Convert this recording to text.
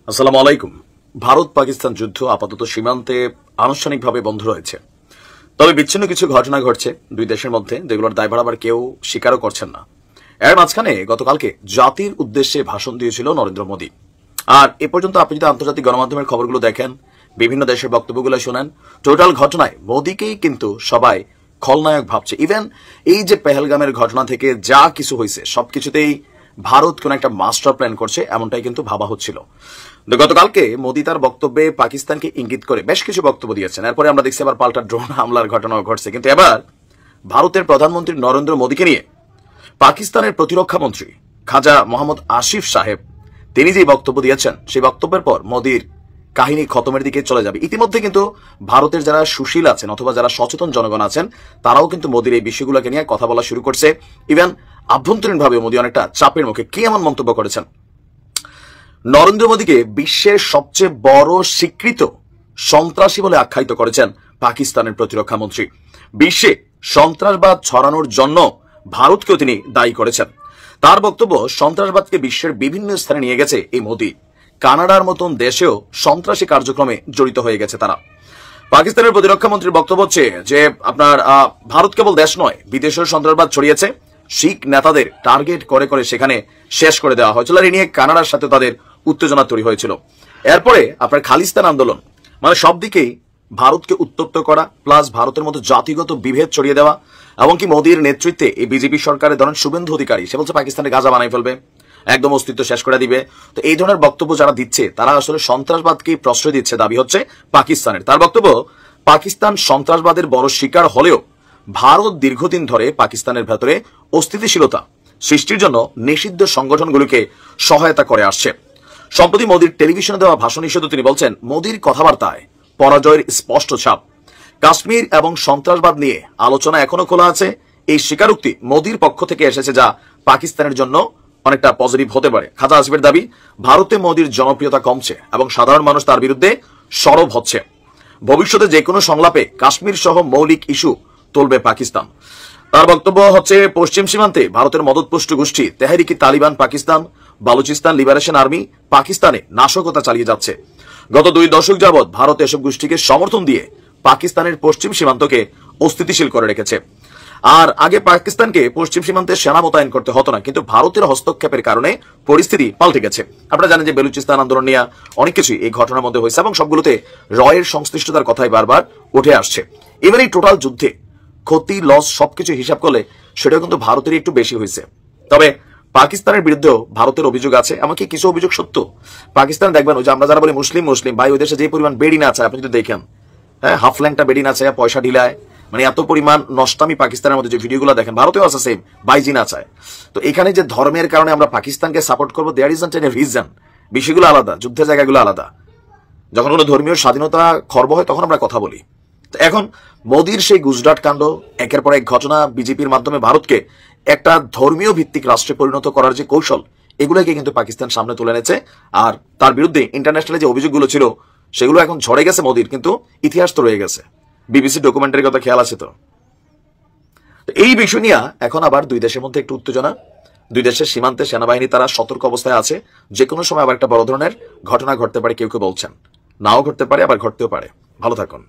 আসসালামু আলাইকুম। ভারত পাকিস্তান যুদ্ধ আপাতত সীমান্তে আনুষ্ঠানিকভাবে বন্ধ রয়েছে, তবে বিচ্ছিন্ন কিছু ঘটনা ঘটছে দুই দেশের মধ্যে, যেগুলোর দায়ভার আবার কেউ স্বীকারও করছেন না। এর মাঝখানে গতকালকে জাতির উদ্দেশ্যে ভাষণ দিয়েছিল নরেন্দ্র মোদী। আর এ পর্যন্ত আপনি যদি আন্তর্জাতিক গণমাধ্যমের খবরগুলো দেখেন, বিভিন্ন দেশের বক্তব্যগুলো শোনেন, টোটাল ঘটনায় মোদীকেই কিন্তু সবাই খলনায়ক ভাবছে। ইভেন এই যে পেহেলগামের ঘটনা থেকে যা কিছু হয়েছে সবকিছুতেই ভারত কোন একটা মাস্টার প্ল্যান করছে, এমনটাই কিন্তু ভাবা হচ্ছিল। গতকালকে মোদী তার বক্তব্যে পাকিস্তানকে ইঙ্গিত করে বেশ কিছু বক্তব্য দিয়েছেন। এরপরে আমরা দেখছি আবার পাল্টা ড্রোন হামলার ঘটনাও ঘটছে। কিন্তু এবার ভারতের প্রধানমন্ত্রী নরেন্দ্র মোদীকে নিয়ে পাকিস্তানের প্রতিরক্ষা মন্ত্রী খাজা মোহাম্মদ আসিফ সাহেব তিনি যে বক্তব্য দিয়েছেন, সেই বক্তব্যের পর মোদীর কাহিনী খতমের দিকে চলে যাবে। ইতিমধ্যে কিন্তু ভারতের যারা সুশীল আছেন অথবা যারা সচেতন জনগণ আছেন, তারাও কিন্তু মোদীর এই বিষয়গুলোকে নিয়ে কথা বলা শুরু করছে। ইভেন আভ্যন্তরীণভাবে মোদী অনেকটা চাপের মুখে কি এমন মন্তব্য করেছেন। নরেন্দ্র মোদীকে বিশ্বের সবচেয়ে বড় স্বীকৃত সন্ত্রাসী বলে আখ্যায়িত করেছেন পাকিস্তানের প্রতিরক্ষা মন্ত্রী। বিশ্বে সন্ত্রাসবাদ ছড়ানোর জন্য ভারতকেও তিনি দায়ী করেছেন। তার বক্তব্য, সন্ত্রাসবাদকে বিশ্বের বিভিন্ন স্থানে নিয়ে গেছে এই মোদী। কানাডার মতন দেশেও সন্ত্রাসী কার্যক্রমে জড়িত হয়ে গেছে তারা। পাকিস্তানের প্রতিরক্ষা মন্ত্রীর বক্তব্য হচ্ছে যে আপনার ভারত কেবল দেশ নয়, বিদেশের সন্ত্রাসবাদ ছড়িয়েছে। শিখ নেতাদের টার্গেট করে করে সেখানে শেষ করে দেওয়া হয়েছিল। আর এ নিয়ে কানাডার সাথে তাদের উত্তেজনা তৈরি হয়েছিল। এরপরে আপনার খালিস্তান আন্দোলন, মানে সব দিকেই ভারতকে উত্তপ্ত করা, প্লাস ভারতের মতো জাতিগত বিভেদ ছড়িয়ে দেওয়া, এমনকি মোদীর নেতৃত্বে এই বিজেপি সরকারের ধরেন শুভেন্দু অধিকারী, সে বলছে পাকিস্তানে গাজা বানাই ফেলবে, একদম অস্তিত্ব শেষ করে দিবে। তো এই ধরনের বক্তব্য যারা দিচ্ছে তারা আসলে সন্ত্রাসবাদকে প্রশ্রয় দিচ্ছে, দাবি হচ্ছে পাকিস্তানের। তার বক্তব্য, পাকিস্তান সন্ত্রাসবাদের বড় শিকার হলেও ভারত দীর্ঘদিন ধরে পাকিস্তানের ভেতরে অস্থিতিশীলতা সৃষ্টির জন্য নিষিদ্ধ সংগঠনগুলোকে সহায়তা করে আসছে। সম্প্রতি মোদীর টেলিভিশনে দেওয়া ভাষণ হিসেবে তিনি বলছেন, মোদীর কথাবার্তায় পরাজয়ের স্পষ্ট ছাপ। কাশ্মীর এবং সন্ত্রাসবাদ নিয়ে আলোচনা এখনো খোলা আছে। এই স্বীকারোক্তি মোদীর পক্ষ থেকে এসেছে, যা পাকিস্তানের জন্য অনেকটা পজিটিভ হতে পারে। খাজা আসিফের দাবি, ভারতে মোদীর জনপ্রিয়তা কমছে এবং সাধারণ মানুষ তার বিরুদ্ধে সরব হচ্ছে। ভবিষ্যতে যে কোনো সংলাপে কাশ্মীর সহ মৌলিক ইস্যু তুলবে পাকিস্তান। তার বক্তব্য হচ্ছে, পশ্চিম সীমান্তে ভারতের মদতপুষ্ট গোষ্ঠী তেহরিকি তালিবান পাকিস্তান, বালুচিস্তান লিবারেশন আর্মি পাকিস্তানে নাশকতা চালিয়ে যাচ্ছে। গত 2 দশক যাবৎ ভারত এসব গোষ্ঠীকে সমর্থন দিয়ে পাকিস্তানের পশ্চিম সীমান্তকে অস্থিতিশীল করে রেখেছে। আর আগে পাকিস্তানকে পশ্চিম সীমান্তে সেনা মোতায়েন করতে হতো না, কিন্তু ভারতের হস্তক্ষেপের কারণে পরিস্থিতি পাল্টে গেছে। আপনারা জানেন যে বেলুচিস্তান আন্দোলন নিয়ে অনেক কিছুই এই ঘটনার মধ্যে হয়েছে এবং সবগুলোতে রয়ের সংশ্লিষ্টতার কথাই বারবার উঠে আসছে। এবার এই টোটাল যুদ্ধে ক্ষতি লস সবকিছু হিসাব করলে সেটাও কিন্তু ভারতেরই একটু বেশি হয়েছে। তবে পাকিস্তানের বিরুদ্ধেও ভারতের অভিযোগ আছে, এমনকি কিছু অভিযোগ সত্য। পাকিস্তান দেখবেন, ওই যে আমরা যারা বলি মুসলিম মুসলিম ভাই, ওই দেশে যে পরিমাণ বেড়ি না আছে আপনি যদি দেখেন, হ্যাঁ, হাফ ল্যাংটা বেড়ি না চায়, পয়সা ঢিলায়, মানে এত পরিমাণ নষ্টামি পাকিস্তানের মধ্যে যে ভিডিওগুলো দেখেন, ভারতেও আছে সেম, বাইজি না চায়। তো এখানে যে ধর্মের কারণে আমরা পাকিস্তানকে সাপোর্ট করবো, দেয়ার ইজন্ট এনি রিজন। বিষয়গুলো আলাদা, যুদ্ধের জায়গাগুলো আলাদা। যখন কোনো ধর্মীয় স্বাধীনতা খর্ব হয় তখন আমরা কথা বলি। তো এখন মোদীর সেই গুজরাট কাণ্ড, একের পর এক ঘটনা, বিজেপির মাধ্যমে ভারতকে একটা ধর্মীয় ভিত্তিক রাষ্ট্রে পরিণত করার যে কৌশল, এগুলোকে কিন্তু পাকিস্তান সামনে তুলে এনেছে। আর তার বিরুদ্ধে ইন্টারন্যাশনালে যে অভিযোগগুলো ছিল সেগুলো এখন ঝরে গেছে মোদীর, কিন্তু ইতিহাস তো রয়ে গেছে। বিবিসি ডকুমেন্টারির কথা খেয়াল আছে তো। এই বিষয় নিয়ে এখন আবার দুই দেশের মধ্যে একটু উত্তেজনা। দুই দেশের সীমান্তে সেনাবাহিনী তারা সতর্ক অবস্থায় আছে, যে কোনো সময় আবার একটা বড় ধরনের ঘটনা ঘটতে পারে। কেউ কেউ বলছেন নাও ঘটতে পারে, আবার ঘটতেও পারে। ভালো থাকুন।